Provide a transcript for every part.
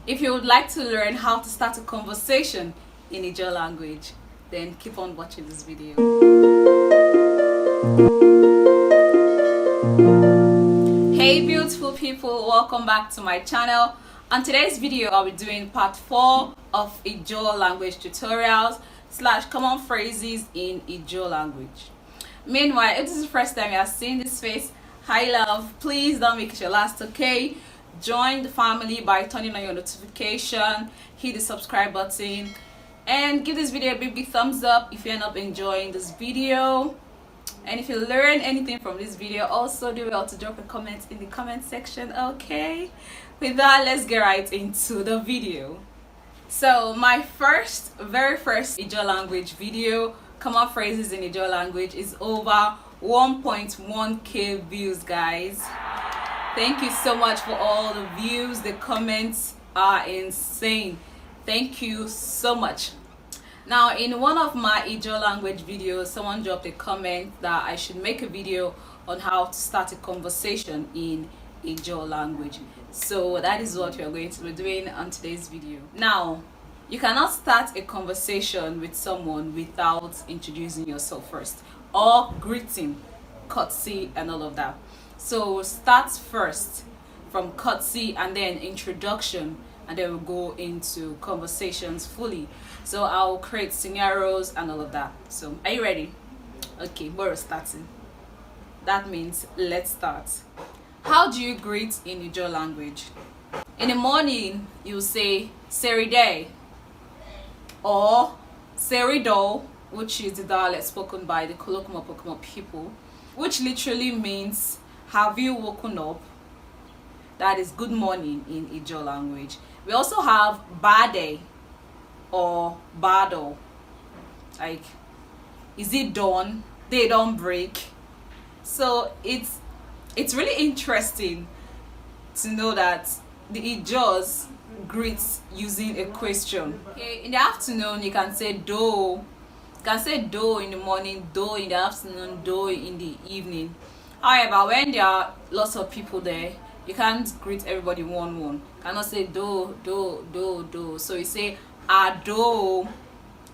If you would like to learn how to start a conversation in Ijaw language, then keep on watching this video. Hey beautiful people, welcome back to my channel. On today's video, I'll be doing part 4 of Ijaw language tutorials / common phrases in Ijaw language. Meanwhile, if this is the first time you are seeing this face, hi love, please don't make it your last, okay? Join the family by turning on your notification, hit the subscribe button, and give this video a big thumbs up if you end up enjoying this video. And if you learn anything from this video, also do well to drop a comment in the comment section, okay? With that, let's get right into the video. So my very first Ijaw language video, common phrases in Ijaw language, is over 1.1k views, guys. Thank you so much for all the views. The comments are insane. Thank you so much. Now, in one of my Ijaw language videos, someone dropped a comment that I should make a video on how to start a conversation in Ijaw language. So that is what we are going to be doing on today's video. Now, you cannot start a conversation with someone without introducing yourself first, or greeting, courtesy, and all of that. So start first from courtesy and then introduction, and then we'll go into conversations fully. So I'll create scenarios and all of that. So are you ready? Okay, we're starting. That means let's start. How do you greet in Ijaw language? In the morning, you say Seride or Serido, which is the dialect spoken by the Kolokuma people, which literally means have you woken up? That is good morning in Ijaw language. We also have Bade or Bado, like is it dawn? They don't break. So it's really interesting to know that the Ijaws greets using a question. Okay, in the afternoon you can say do. You can say do in the morning, do in the afternoon, do in the evening. However, when there are lots of people there, you can't greet everybody one. You cannot say do. So you say ado.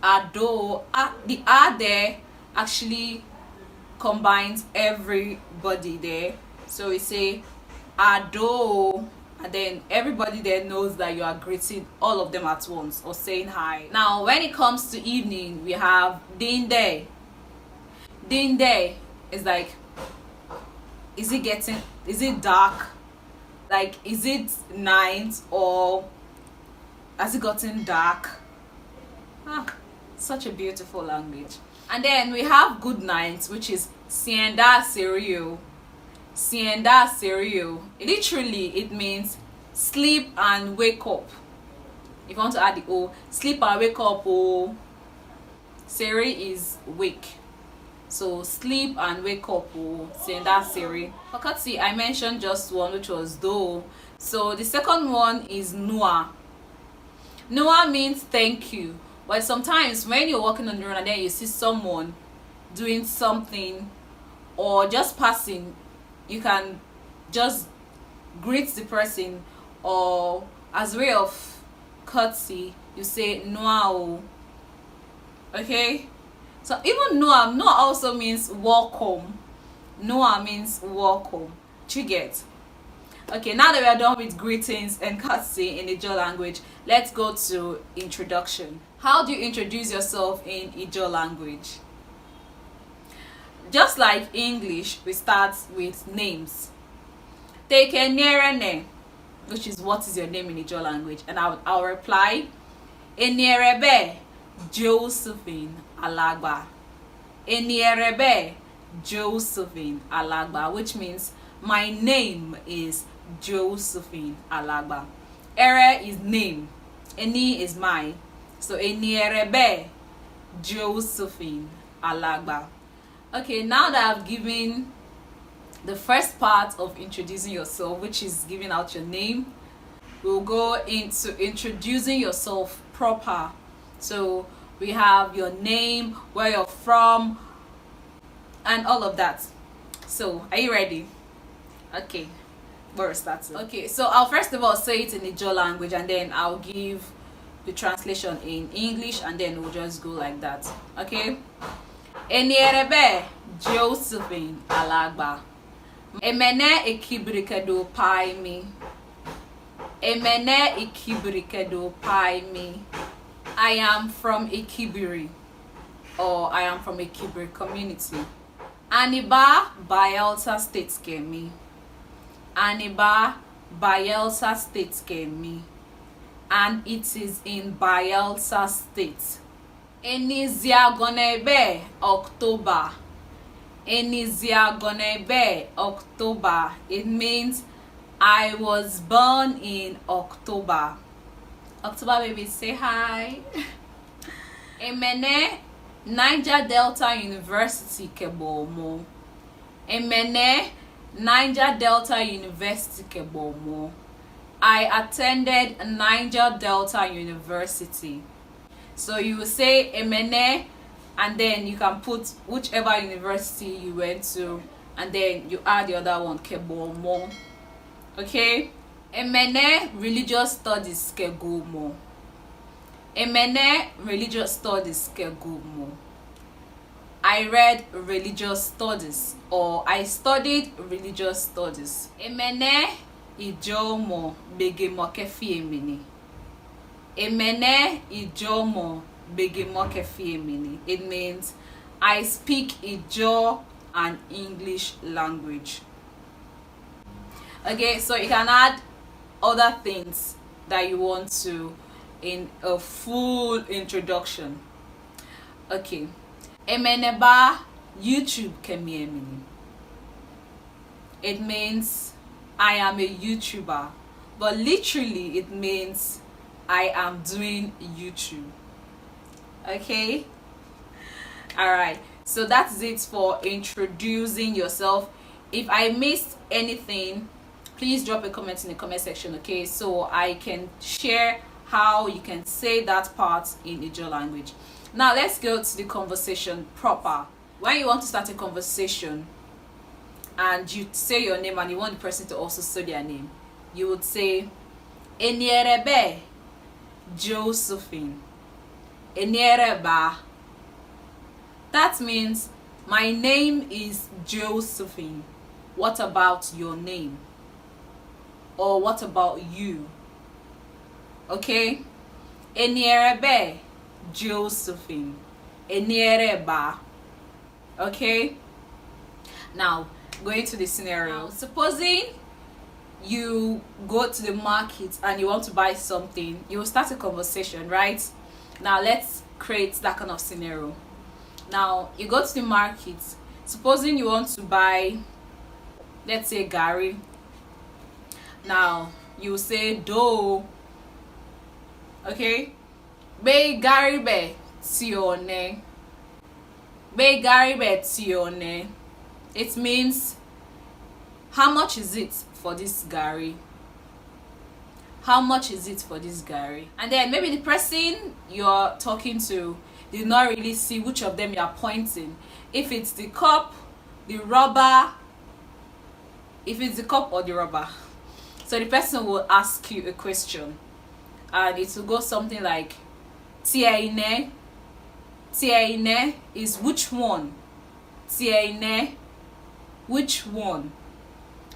The a there actually combines everybody there. So we say ado, and then everybody there knows that you are greeting all of them at once or saying hi. Now, when it comes to evening, we have dinde. Dinde is like, is it dark? Like, is it night or has it gotten dark? Such a beautiful language. And then we have good night, which is sienda serio. Sienda serio. Literally, it means sleep and wake up. If you want to add the O, sleep and wake up. Oh, seri is wake. So sleep and wake up. Oh, sienda seri. For courtesy, I mentioned just one, which was do. So the second one is noa. Noa means thank you. But sometimes when you're walking on the road and then you see someone doing something or just passing, you can just greet the person, or as a way of courtesy, you say noa. Okay? So even noa also means welcome. Noa means welcome. You get? Okay, now that we are done with greetings and courtesy in Ijaw language, let's go to introduction. How do you introduce yourself in Ijaw language? Just like English, we start with names. Take a name, which is what is your name in Ijaw language, and I'll reply Enierebe Josephine Alagba. Enierebe Josephine Alagba, which means my name is Josephine Alagba. Ere is name, Eni is my. So Enierebe Josephine Alagba. Okay, now that I've given the first part of introducing yourself, which is giving out your name, we'll go into introducing yourself proper. So we have your name, where you're from, and all of that. So are you ready? Okay, we're starting. Okay, so I'll first of all say it in Ijaw language, and then I'll give the translation in English, and then we'll just go like that. Okay. Enierebe Josephine Alagba. Emene ikibirikedo pai mi. Emene ikibirikedo pai mi. I am from Ikibiri, or I am from Ikibiri community. Aniba Bayelsa State Kemi. Aniba Bayelsa State Kemi. And it is in Bayelsa State. Enizia Gonebe October. Enizia Gonebe October. It means I was born in October. October, baby, say hi. Emene Niger Delta University Kebomo. Emene Niger Delta University Kebomo. I attended Niger Delta University. So you will say Emene, and then you can put whichever university you went to, and then you add the other one, Kebomo. Okay? Emene Religious Studies Kegomo. Emene Religious Studies Kegomo. I read religious studies, or I studied religious studies. Emene Ijaw begemo kefi emini. Emene Ijaw begemo kefi emini. It means I speak Ijaw and English language. Okay, so you can add other things that you want to in a full introduction. Okay. Emeneba YouTube kemi emini. It means I am a YouTuber, but literally it means I am doing YouTube. Okay? Alright, so that's it for introducing yourself. If I missed anything, please drop a comment in the comment section, okay, so I can share how you can say that part in Ijaw language. Now let's go to the conversation proper. When you want to start a conversation and you say your name and you want the person to also say their name, you would say Enierebe Josephine. Eniereba. That means my name is Josephine. What about your name? Or what about you? Okay? Enierebe Josephine. Eniereba. Okay? Now, going to the scenario. Supposing you go to the market and you want to buy something, you will start a conversation, right? Now, let's create that kind of scenario. Now, you go to the market. Supposing you want to buy, let's say, Gary. Now, you say do. Okay? Be Gary be tione. Be Gary be tione. It means how much is it for this Gary? How much is it for this Gary? And then maybe the person you're talking to did not really see which of them you're pointing. If it's the cup, the rubber, if it's the cup or the rubber. So the person will ask you a question, and it will go something like Tiaine. Tiaine is which one? Tiaine, which one?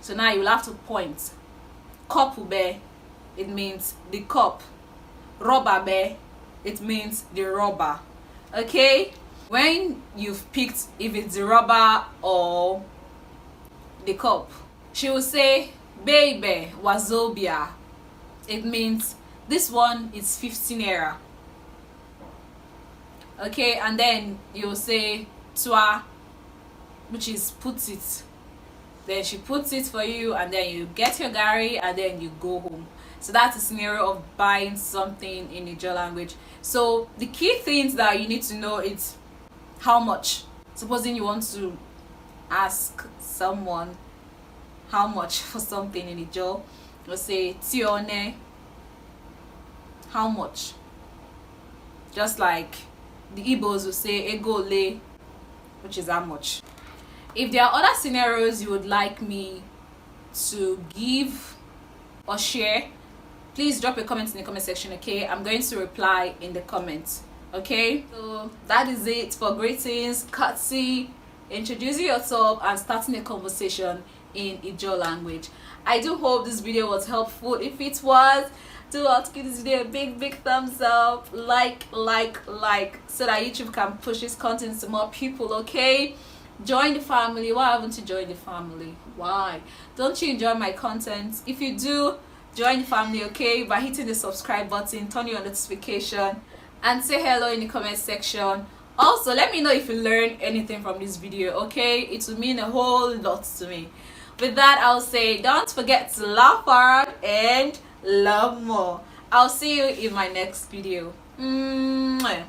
So now you will have to point. Cup be, it means the cup. Rubber be, it means the rubber. Okay? When you've picked if it's the rubber or the cup, she will say Baby wazobia. It means this one is 15 naira. Okay, and then you'll say Twa, which is put it. Then she puts it for you, and then you get your Gary, and then you go home. So that's a scenario of buying something in Ijaw language. So the key things that you need to know is how much. Supposing you want to ask someone how much for something in Ijaw, you'll say Tione, how much? Just like the Igbos will say Egole, which is how much. If there are other scenarios you would like me to give or share, please drop a comment in the comment section. Okay, I'm going to reply in the comments. Okay, so that is it for greetings, courtesy, introducing yourself, and starting a conversation in Ijaw language. I do hope this video was helpful. If it was, do not give this video a big thumbs up, like, so that YouTube can push this content to more people. Okay, join the family. Why haven't you joined the family? Why don't you enjoy my content? If you do, join the family, okay, by hitting the subscribe button, turn on notification, and say hello in the comment section. Also, let me know if you learned anything from this video. Okay, it will mean a whole lot to me. With that, I'll say don't forget to laugh hard and love more. I'll see you in my next video. Mwah.